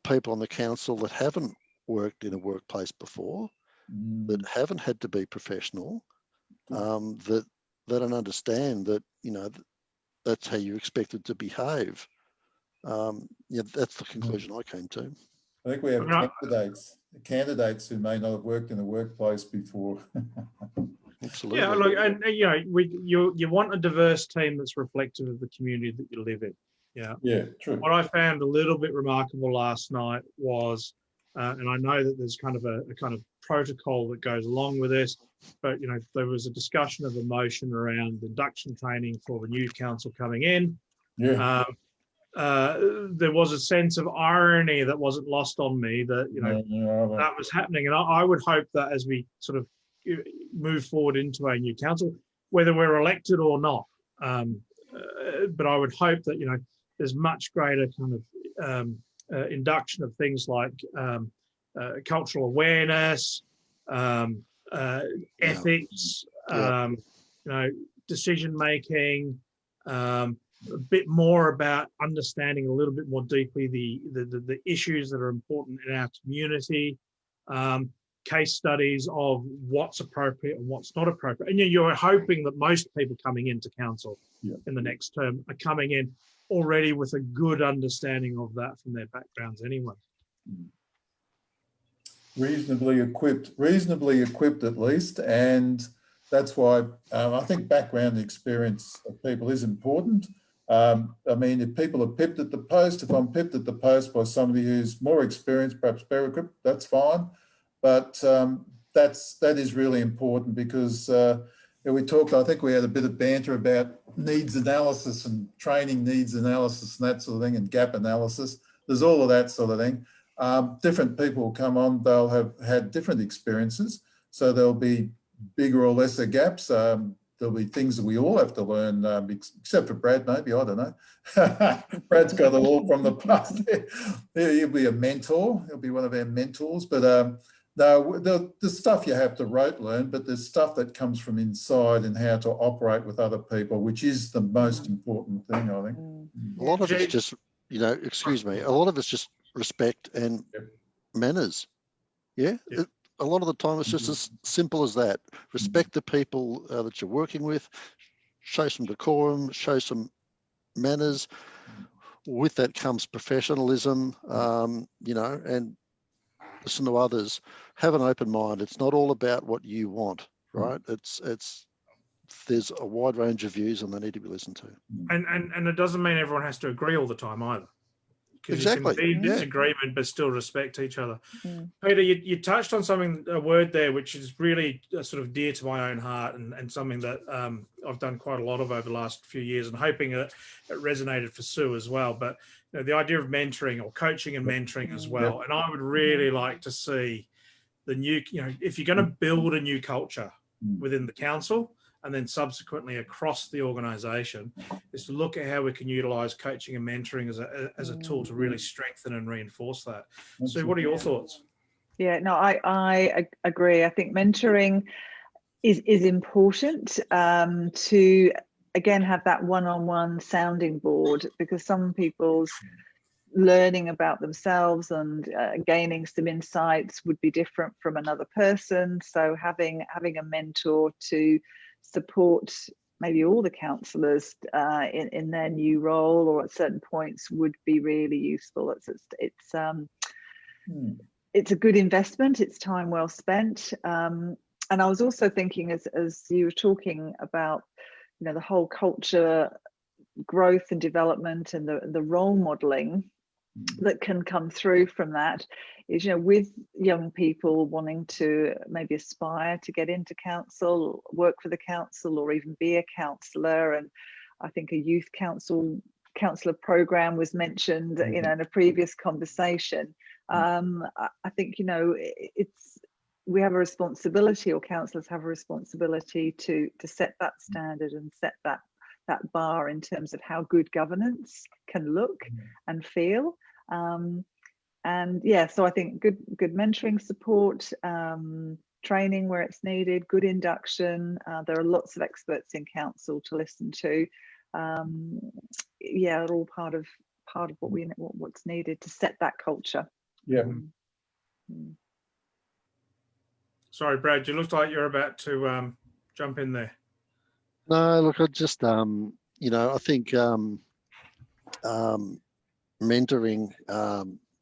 people on the council that haven't worked in a workplace before, that haven't had to be professional, that don't understand that, you know, that's how you're expected to behave. That's the conclusion I came to.
I think we have candidates who may not have worked in a workplace before.
Absolutely.
Yeah, look, and you know, you want a diverse team that's reflective of the community that you live in. Yeah, true. What I found a little bit remarkable last night was, and I know that there's kind of a kind of protocol that goes along with this, but you know, there was a discussion of a motion around induction training for the new council coming in. There was a sense of irony that wasn't lost on me that, you know, that was happening. And I would hope that as we sort of move forward into a new council, whether we're elected or not, but I would hope that, you know, there's much greater kind of induction of things like cultural awareness, ethics, you know, decision making, a bit more about understanding a little bit more deeply the issues that are important in our community, case studies of what's appropriate and what's not appropriate. And you're hoping that most people coming into council in the next term are coming in already with a good understanding of that from their backgrounds anyway.
Reasonably equipped at least, and that's why I think background experience of people is important. I mean, if people are pipped at the post, if I'm pipped at the post by somebody who's more experienced, perhaps better equipped, that's fine. But that is really important, because we talked, I think we had a bit of banter about needs analysis and training needs analysis and that sort of thing, and gap analysis. There's all of that sort of thing. Different people will come on, they'll have had different experiences, so there'll be bigger or lesser gaps. there'll be things that we all have to learn, except for Brad, maybe, I don't know. Brad's got it all from the past. He'll be a mentor. He'll be one of our mentors. But no, the stuff you have to rote learn, but there's stuff that comes from inside and how to operate with other people, which is the most important thing, I think.
A lot of it's just, you know, excuse me, a lot of it's just respect and manners. Yeah. A lot of the time it's just as simple as that. Respect the people that you're working with, show some decorum, show some manners. With that comes professionalism, you know, and listen to others. Have an open mind. It's not all about what you want, right? There's a wide range of views and they need to be listened to.
And it doesn't mean everyone has to agree all the time either. Because
Exactly.
you can be in disagreement but still respect each other.
Mm.
Peter, you touched on a word there which is really sort of dear to my own heart and something that I've done quite a lot of over the last few years, and hoping it resonated for Sue as well. But you know, the idea of mentoring or coaching and mentoring as well. And I would really like to see the new, you know, if you're going to build a new culture within the council, and then subsequently across the organisation, is to look at how we can utilise coaching and mentoring as a tool to really strengthen and reinforce that. So what are your thoughts?
Yeah, no, I agree. I think mentoring is important to, again, have that one-on-one sounding board, because some people's learning about themselves and gaining some insights would be different from another person. So having a mentor to support maybe all the councillors in their new role or at certain points would be really useful. It's a good investment. It's time well spent. And I was also thinking, as you were talking about, you know, the whole culture growth and development and the role modelling that can come through from that, is, you know, with young people wanting to maybe aspire to get into council, work for the council, or even be a councillor. And I think a youth councillor program was mentioned, you know, in a previous conversation. I think, you know, we have a responsibility, or councillors have a responsibility to set that standard and set that bar in terms of how good governance can look and feel. And yeah, so I think good mentoring support, training where it's needed, good induction. There are lots of experts in council to listen to. Yeah, they're all part of what's needed to set that culture.
Yeah.
Sorry, Brad, you look like you're about to jump in there.
No, look, I just, you know, I think mentoring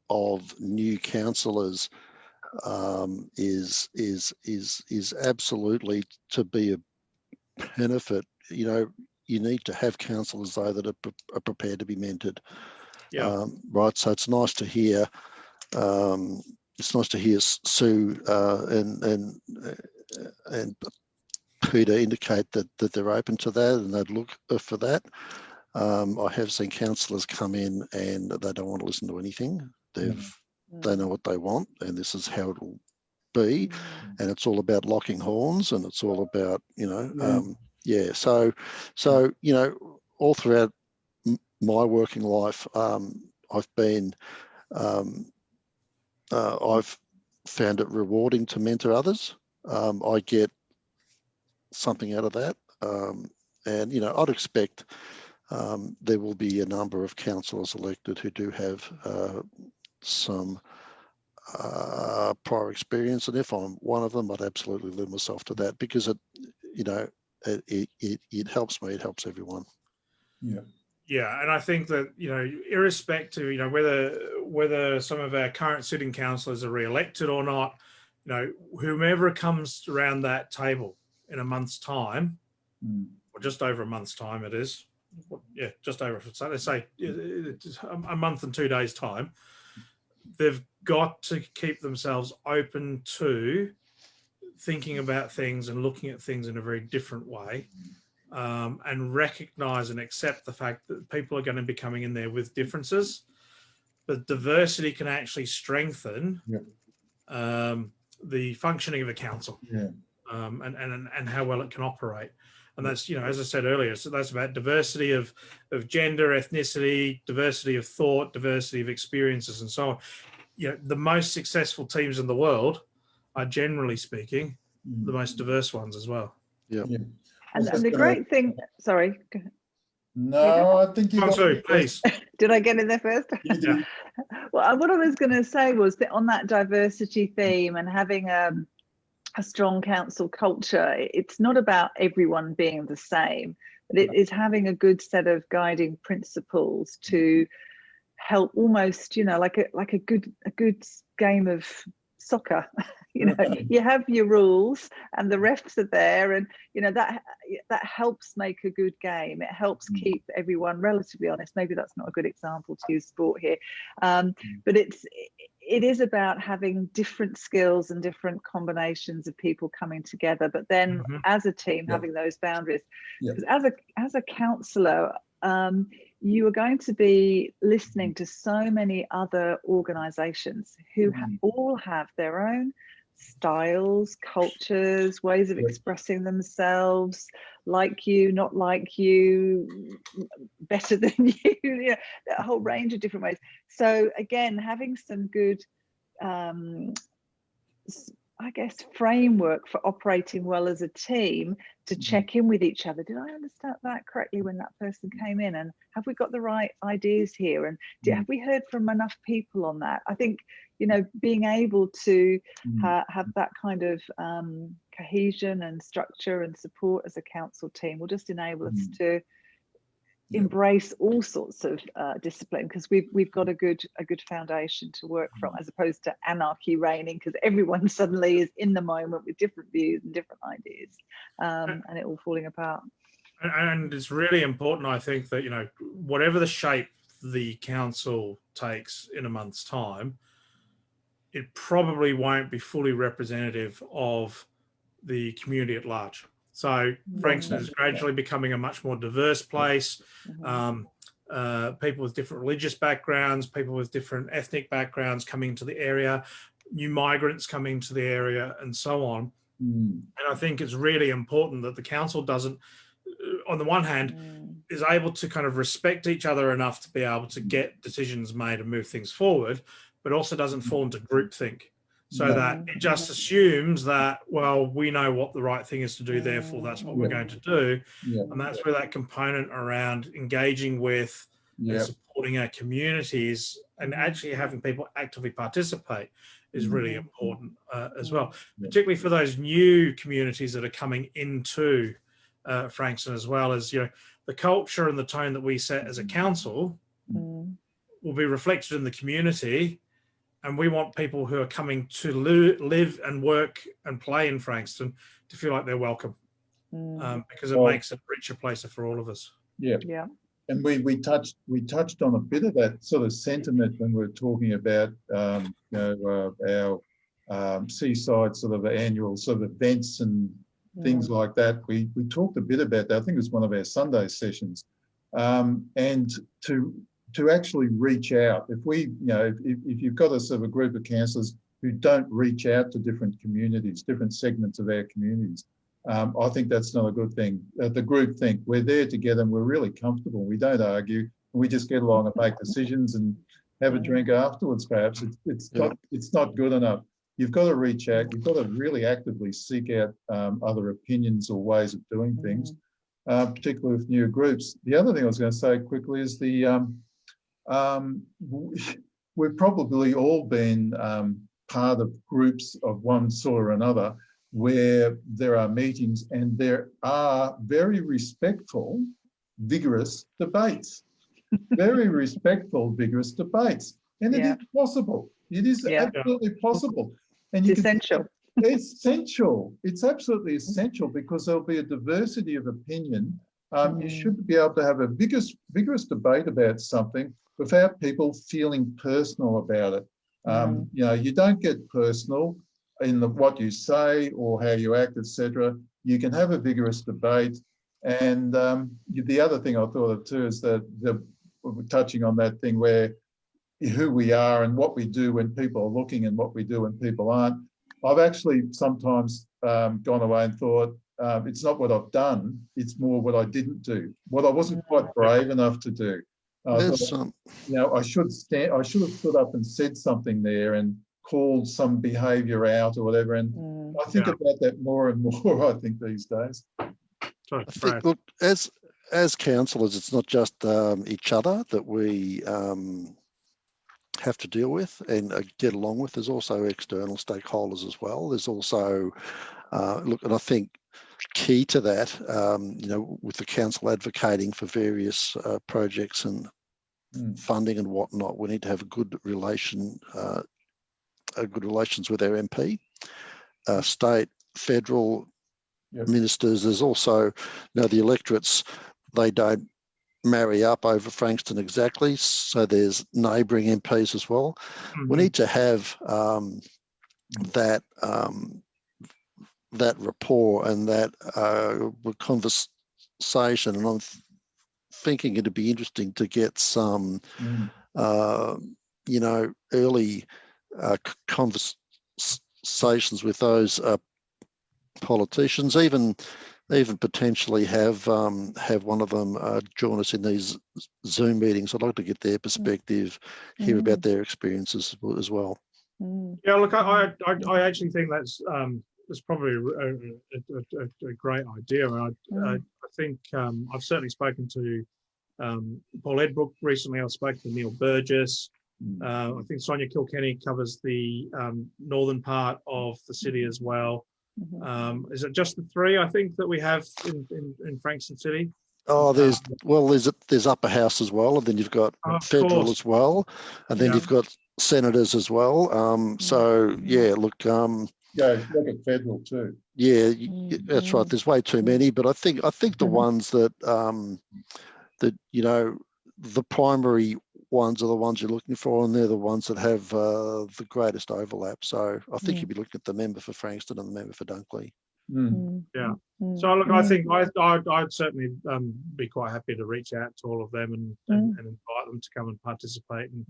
of new councillors is absolutely to be a benefit. You know, you need to have councillors though that are prepared to be mentored.
Yeah.
Right. So it's nice to hear. It's nice to hear Sue and Peter indicate that they're open to that and they'd look for that. I have seen councillors come in and they don't want to listen to anything. They know what they want, and this is how it'll be. And it's all about locking horns, and it's all about, you know, So you know, all throughout my working life, I've found it rewarding to mentor others. I get something out of that, and you know, I'd expect there will be a number of councillors elected who do have some prior experience, and if I'm one of them, I'd absolutely lend myself to that, because it, you know, it helps me, it helps everyone.
Yeah, and I think that, you know, irrespective, you know, whether some of our current sitting councillors are re-elected or not, you know, whomever comes around that table in a month's time, or just over a month's time, it is, yeah, just over, so let's say a month and 2 days time, they've got to keep themselves open to thinking about things and looking at things in a very different way, and recognise and accept the fact that people are going to be coming in there with differences, but diversity can actually strengthen the functioning of a council, and how well it can operate. And that's, you know, as I said earlier, so that's about diversity of gender, ethnicity, diversity of thought, diversity of experiences, and so on. You know, the most successful teams in the world are, generally speaking, the most diverse ones as well.
Yeah.
And the great thing, sorry.
No, I think you got
Sue, please.
Did I get in there first?
You did.
Well, what I was going to say was that on that diversity theme and having a strong council culture, it's not about everyone being the same, but it is having a good set of guiding principles to help, almost, you know, like a good game of soccer. You know, you have your rules and the refs are there, and you know that helps make a good game. It helps keep everyone relatively honest. Maybe that's not a good example to use sport here, but it is about having different skills and different combinations of people coming together, but then as a team having those boundaries. Because as a councillor, you are going to be listening to so many other organisations who all have their own styles, cultures, ways of expressing themselves, like you, not like you, better than you, you know, a whole range of different ways. So again, having some good I guess framework for operating well as a team, to check in with each other. Did I understand that correctly when that person came in? And have we got the right ideas here? And have we heard from enough people on that? I think, you know, being able to have that kind of cohesion and structure and support as a council team will just enable us to embrace all sorts of discipline, because we've got a good foundation to work from, as opposed to anarchy reigning, because everyone suddenly is in the moment with different views and different ideas, and it all falling apart.
And it's really important, I think, that, you know, whatever the shape the council takes in a month's time, it probably won't be fully representative of the community at large. So Frankston is gradually becoming a much more diverse place. People with different religious backgrounds, people with different ethnic backgrounds coming to the area, new migrants coming to the area, and so on. And I think it's really important that the council doesn't, on the one hand, is able to kind of respect each other enough to be able to get decisions made and move things forward, but also doesn't fall into groupthink. So that it just assumes that, well, we know what the right thing is to do, therefore that's what we're going to do. And that's where that component around engaging with and supporting our communities and actually having people actively participate is really important as well, particularly for those new communities that are coming into Frankston, as well as, you know, the culture and the tone that we set as a council will be reflected in the community. And we want people who are coming to live and work and play in Frankston to feel like they're welcome, because it makes it a richer place for all of us.
And we touched on a bit of that sort of sentiment when we were talking about you know, our seaside sort of annual sort of events and things like that. We talked a bit about that. I think it was one of our Sunday sessions, and to actually reach out. If we, you know, if you've got a sort of a group of councillors who don't reach out to different communities, different segments of our communities, I think that's not a good thing. The group think we're there together and we're really comfortable. We don't argue. And we just get along and make decisions and have a drink afterwards. Perhaps it's not good enough. You've got to reach out. You've got to really actively seek out other opinions or ways of doing things, particularly with new groups. The other thing I was going to say quickly is we've probably all been part of groups of one sort or another where there are meetings and there are very respectful, vigorous debates. Very respectful, vigorous debates. And it is possible. It is absolutely possible. And
it's essential.
It's essential. It's absolutely essential, because there'll be a diversity of opinion. You should be able to have a vigorous debate about something without people feeling personal about it. You know, you don't get personal in what you say or how you act, etc. You can have a vigorous debate. And the other thing I thought of too is that we're touching on that thing where who we are and what we do when people are looking and what we do when people aren't. I've actually sometimes gone away and thought, it's not what I've done, it's more what I didn't do, what I wasn't quite brave enough to do. I thought, I should have stood up and said something there and called some behaviour out or whatever. And I think about that more and more, I think, these days.
I think, look, as councillors, it's not just each other that we have to deal with and get along with. There's also external stakeholders as well. There's also, look, and I think key to that, with the council advocating for various projects and funding and whatnot, we need to have a good relations with our MP, state, federal ministers. There's also, the electorates, they don't marry up over Frankston exactly, so there's neighbouring MPs as well. We need to have that rapport and that conversation, and I'm thinking it'd be interesting to get some early conversations with those politicians, even potentially have one of them join us in these Zoom meetings. I'd like to get their perspective, hear about their experiences as well.
Yeah, look, I actually think that's probably a great idea. I think I've certainly spoken to Paul Edbrook recently. I've spoken to Neil Burgess. I think Sonia Kilkenny covers the northern part of the city as well. Is it just the three, I think, that we have in Frankston City?
Oh, there's upper house as well, and then you've got federal as well, and then you've got senators as well. So yeah, look.
Yeah, look at federal too.
Yeah, that's right. There's way too many, but I think the ones that the primary ones are the ones you're looking for, and they're the ones that have the greatest overlap. So I think you'd be looking at the member for Frankston and the member for Dunkley.
Yeah. So look, I think I'd certainly be quite happy to reach out to all of them and invite them to come and participate in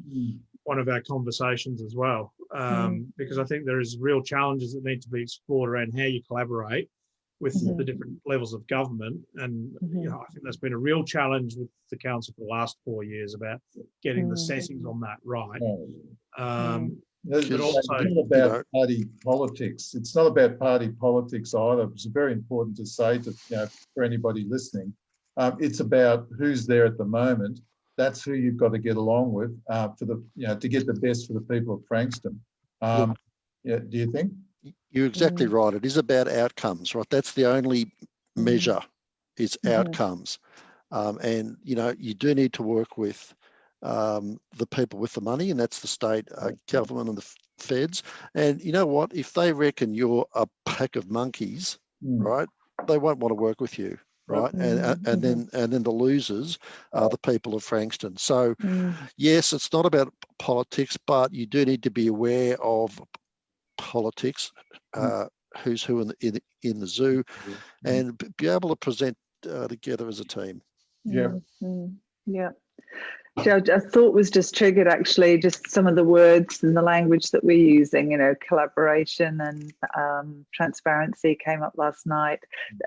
one of our conversations as well, because I think there is real challenges that need to be explored around how you collaborate with the different levels of government. And I think that's been a real challenge with the council for the last 4 years about getting the settings on that right. But also,
it's not about party politics. It's not about party politics either. It's very important to say to for anybody listening. It's about who's there at the moment. That's who you've got to get along with for the to get the best for the people of Frankston. Do you think?
You're exactly right. It is about outcomes, right? That's the only measure is outcomes. And, you do need to work with the people with the money, and that's the state government and the feds. And you know what? If they reckon you're a pack of monkeys, right, they won't want to work with you. Right. And then the losers are the people of Frankston. So, yes, it's not about politics, but you do need to be aware of politics, who's who in the zoo, and be able to present together as a team.
Yeah. So a thought was just triggered, actually, just some of the words and the language that we're using, collaboration and transparency came up last night.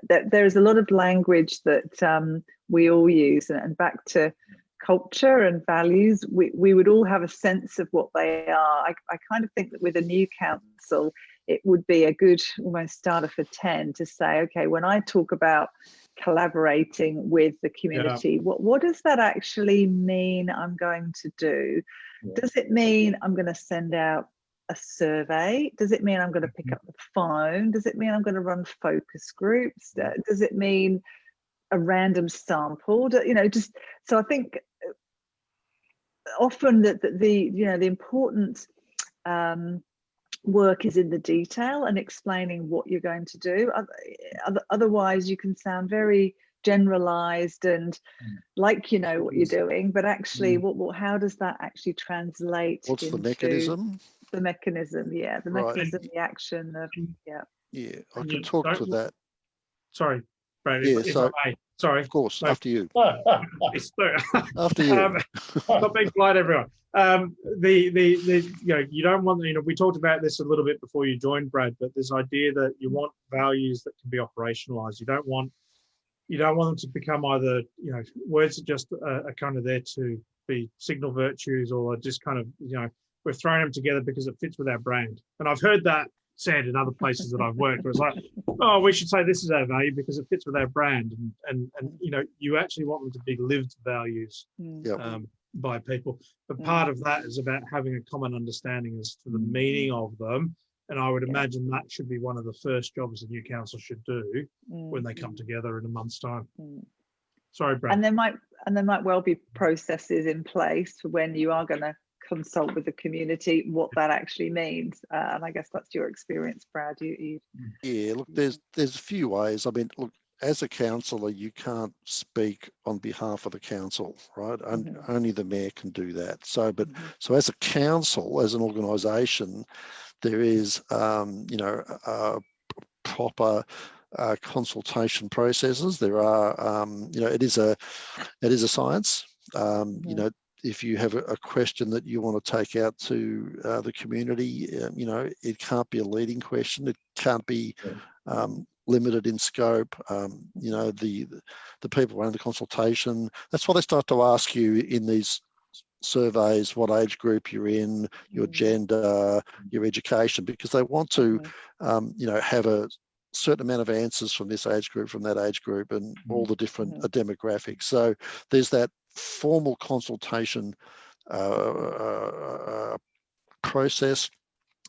There's a lot of language that we all use, and back to culture and values, we would all have a sense of what they are. I kind of think that with a new council, it would be a good almost starter for 10 to say, okay, when I talk about collaborating with the community, what does that actually mean I'm going to do? Does it mean I'm going to send out a survey? Does it mean I'm going to pick up the phone? Does it mean I'm going to run focus groups? Does it mean a random sample? Just so I think often that the important work is in the detail and explaining what you're going to do. Otherwise, you can sound very generalized and like what you're doing, but actually, how does that actually translate?
What's into the mechanism?
The mechanism, the mechanism, the action of,
I can talk to that.
Sorry, Brad, if I may. Sorry.
Of course,
No.
after you.
It's through.
After you.
Not being polite, everyone. You don't want, we talked about this a little bit before you joined, Brad, but this idea that you want values that can be operationalized. You don't want them to become either, words that just are kind of there to be signal virtues, or just kind of, we're throwing them together because it fits with our brand. And I've heard that said in other places that I've worked, where it's like, oh, we should say this is our value because it fits with our brand. And you actually want them to be lived values by people. But part of that is about having a common understanding as to the meaning of them. And I would imagine that should be one of the first jobs the new council should do when they come together in a month's time. Sorry, Brad.
And there might well be processes in place for when you are going to consult with the community, what that actually means. And I guess that's your experience, Brad.
Yeah, look, there's a few ways. I mean, look, as a councillor, you can't speak on behalf of the council, right? Only the mayor can do that. So as a council, as an organisation, there is, proper consultation processes. There are, it is a science. If you have a question that you want to take out to the community, it can't be a leading question. It can't be limited in scope. The people running the consultation, that's why they start to ask you in these surveys what age group you're in, your gender, your education, because they want to, have a certain amount of answers from this age group, from that age group, and all the different demographics. So there's that formal consultation process.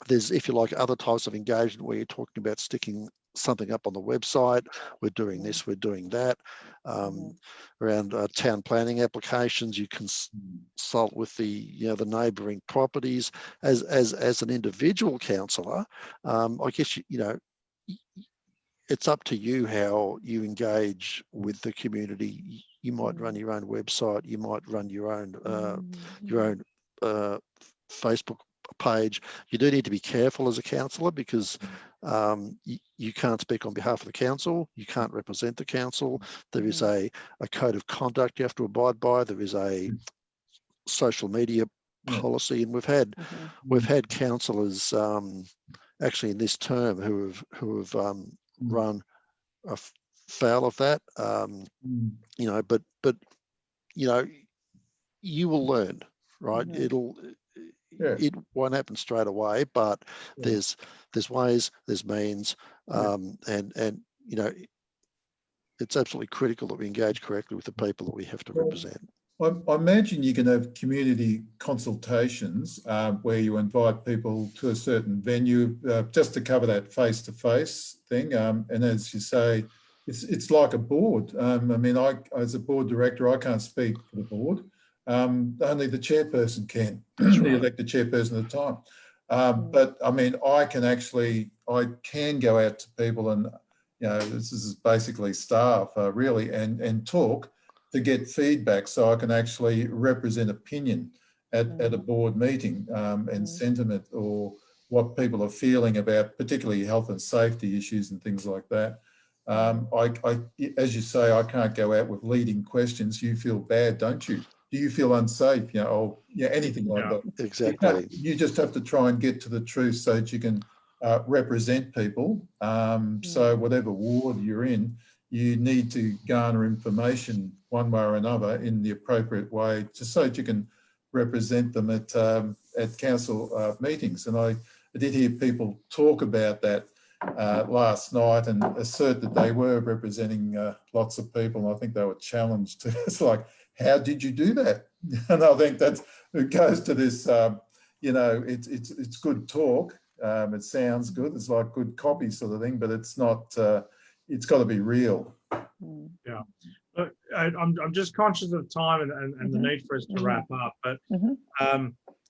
There's, if you like, other types of engagement where you're talking about sticking something up on the website. We're doing this, we're doing that. Around town planning applications, you consult with the neighbouring properties. As an individual councillor, I guess it's up to you how you engage with the community. You might run your own website. You might run your own Facebook page. You do need to be careful as a councillor, because you can't speak on behalf of the council. You can't represent the council. There is a code of conduct you have to abide by. There is a social media policy, and we've had councillors actually in this term who have run afoul of that. But you will learn, right? It won't happen straight away, but there's ways, there's means, and it's absolutely critical that we engage correctly with the people that we have to represent.
I imagine you can have community consultations where you invite people to a certain venue just to cover that face-to-face thing. And as you say, it's like a board. I mean, as a board director, I can't speak for the board. Only the chairperson can, the elected chairperson at the time. But I mean, I can go out to people and, this is basically staff really, and talk to get feedback, so I can actually represent opinion at a board meeting and sentiment, or what people are feeling about particularly health and safety issues and things like that. As you say, I can't go out with leading questions. You feel bad, don't you? Do you feel unsafe? Anything like that.
Exactly.
You just have to try and get to the truth so that you can represent people. So whatever ward you're in, you need to garner information one way or another in the appropriate way, just so that you can represent them at council meetings. And I did hear people talk about that last night and assert that they were representing lots of people. And I think they were challenged. It's like, how did you do that? And I think it goes to this, it's good talk. It sounds good. It's like good copy sort of thing, but it's not. It's got to be real.
Yeah, look, I'm just conscious of time and the need for us to wrap up. But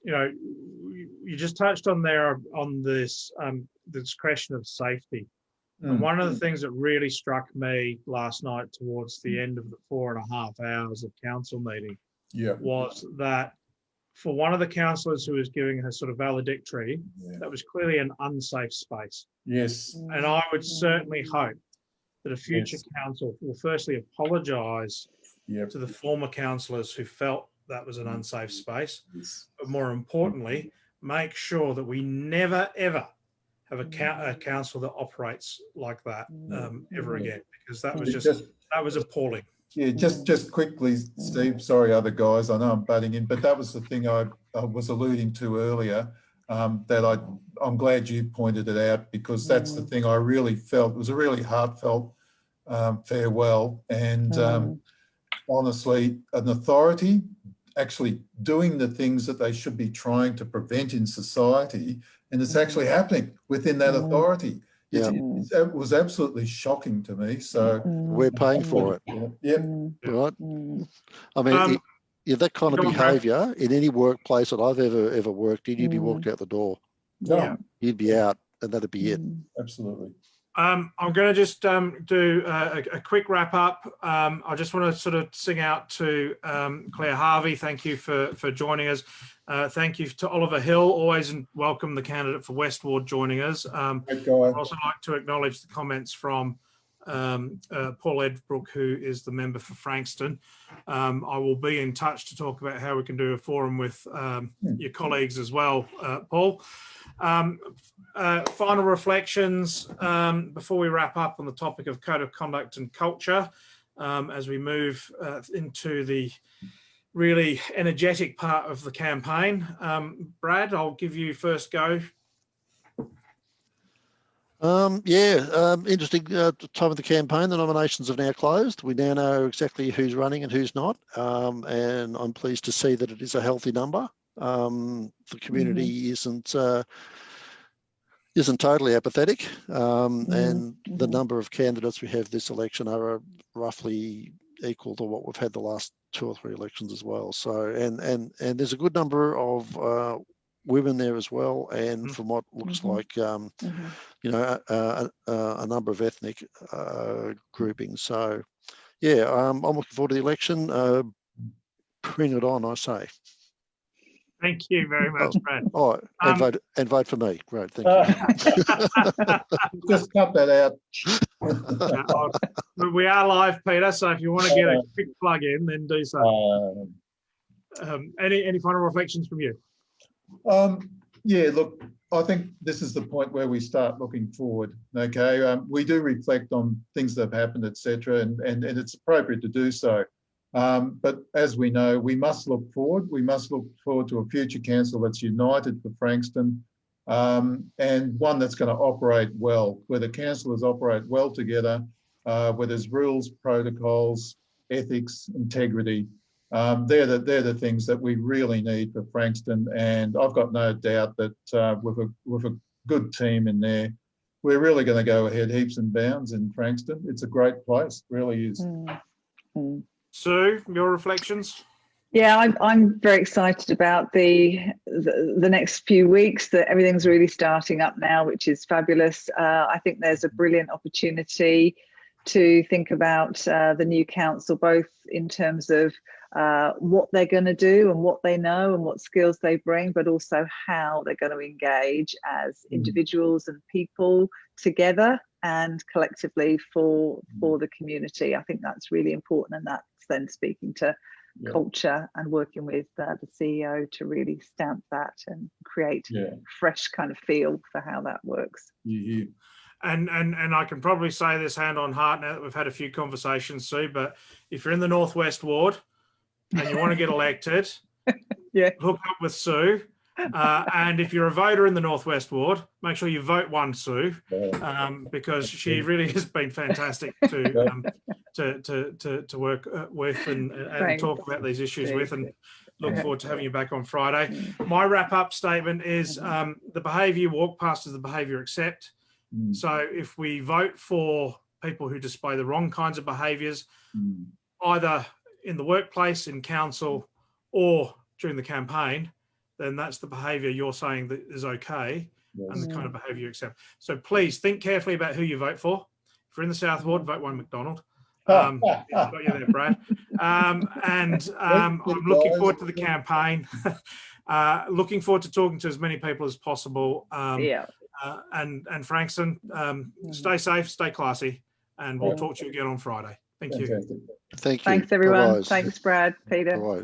you just touched on this this question of safety. And one of the things that really struck me last night towards the end of the 4.5 hours of council meeting was that for one of the councillors who was giving her sort of valedictory, that was clearly an unsafe space.
Yes.
And I would certainly hope that a future council will firstly apologise to the former councillors who felt that was an unsafe space, but more importantly, make sure that we never ever have a council that operates like that ever again, because that was appalling.
Yeah, just quickly, Steve, sorry, other guys, I know I'm butting in, but that was the thing I was alluding to earlier, that I'm glad you pointed it out, because that's the thing I really felt. It was a really heartfelt farewell, and honestly, an authority actually doing the things that they should be trying to prevent in society, and it's actually happening within that authority. It was absolutely shocking to me. So
we're paying for it.
Yep.
Right. I mean, that kind of behaviour in any workplace that I've ever worked in, you'd be walked out the door.
No.
You'd be out, and that'd be it.
Absolutely.
I'm going to just do a quick wrap up. I just want to sort of sing out to Claire Harvey. Thank you for joining us. Thank you to Oliver Hill. Always welcome the candidate for West Ward joining us. I'd also like to acknowledge the comments from Paul Edbrook, who is the member for Frankston. I will be in touch to talk about how we can do a forum with your colleagues as well, Paul. Final reflections before we wrap up on the topic of code of conduct and culture, as we move into the really energetic part of the campaign. Brad, I'll give you first go.
Interesting time of the campaign. The nominations have now closed. We now know exactly who's running and who's not, and I'm pleased to see that it is a healthy number. The community isn't totally apathetic, and the number of candidates we have this election are roughly equal to what we've had the last 2 or 3 elections as well. So, and there's a good number of women there as well, and from what looks like, a number of ethnic groupings. So, I'm looking forward to the election. Bring it on, I say.
Thank you very much, Brad.
And vote for me. Great, thank you.
Just cut that out.
We are live, Peter, so if you want to get a quick plug in, then do so. Any final reflections from you?
Look, I think this is the point where we start looking forward. Okay, we do reflect on things that have happened, etc., and it's appropriate to do so. But as we know, we must look forward. We must look forward to a future council that's united for Frankston, and one that's going to operate well, where the councillors operate well together, where there's rules, protocols, ethics, integrity. They're the things that we really need for Frankston, and I've got no doubt that with a good team in there, we're really going to go ahead heaps and bounds in Frankston. It's a great place, it really is.
Sue, your reflections?
Yeah, I'm very excited about the next few weeks. That everything's really starting up now, which is fabulous. I think there's a brilliant opportunity to think about the new council, both in terms of what they're going to do and what they know and what skills they bring, but also how they're going to engage as individuals and people together and collectively for the community. I think that's really important, and that's then speaking to culture and working with the CEO to really stamp that and create fresh kind of feel for how that works.
And I can probably say this hand on heart now that we've had a few conversations, Sue, but if you're in the Northwest Ward and you want to get elected, hook up with Sue. And if you're a voter in the Northwest Ward, make sure you vote one Sue, because she really has been fantastic to work with and talk about these issues with, and look forward to having you back on Friday. My wrap-up statement is the behaviour you walk past is the behaviour you accept. So if we vote for people who display the wrong kinds of behaviours, either in the workplace, in council, or during the campaign, then that's the behaviour you're saying that is okay, and the kind of behaviour you accept. So please think carefully about who you vote for. If you're in the South Ward, vote one McDonald. Got you there, Brad. I'm looking forward to the campaign. Looking forward to talking to as many people as possible. And Frankston, stay safe, stay classy, and we'll talk to you again on Friday. Thank you.
Fantastic.
Thank you.
Thanks, everyone.
Bye-bye.
Thanks, Brad, Peter.
Bye-bye.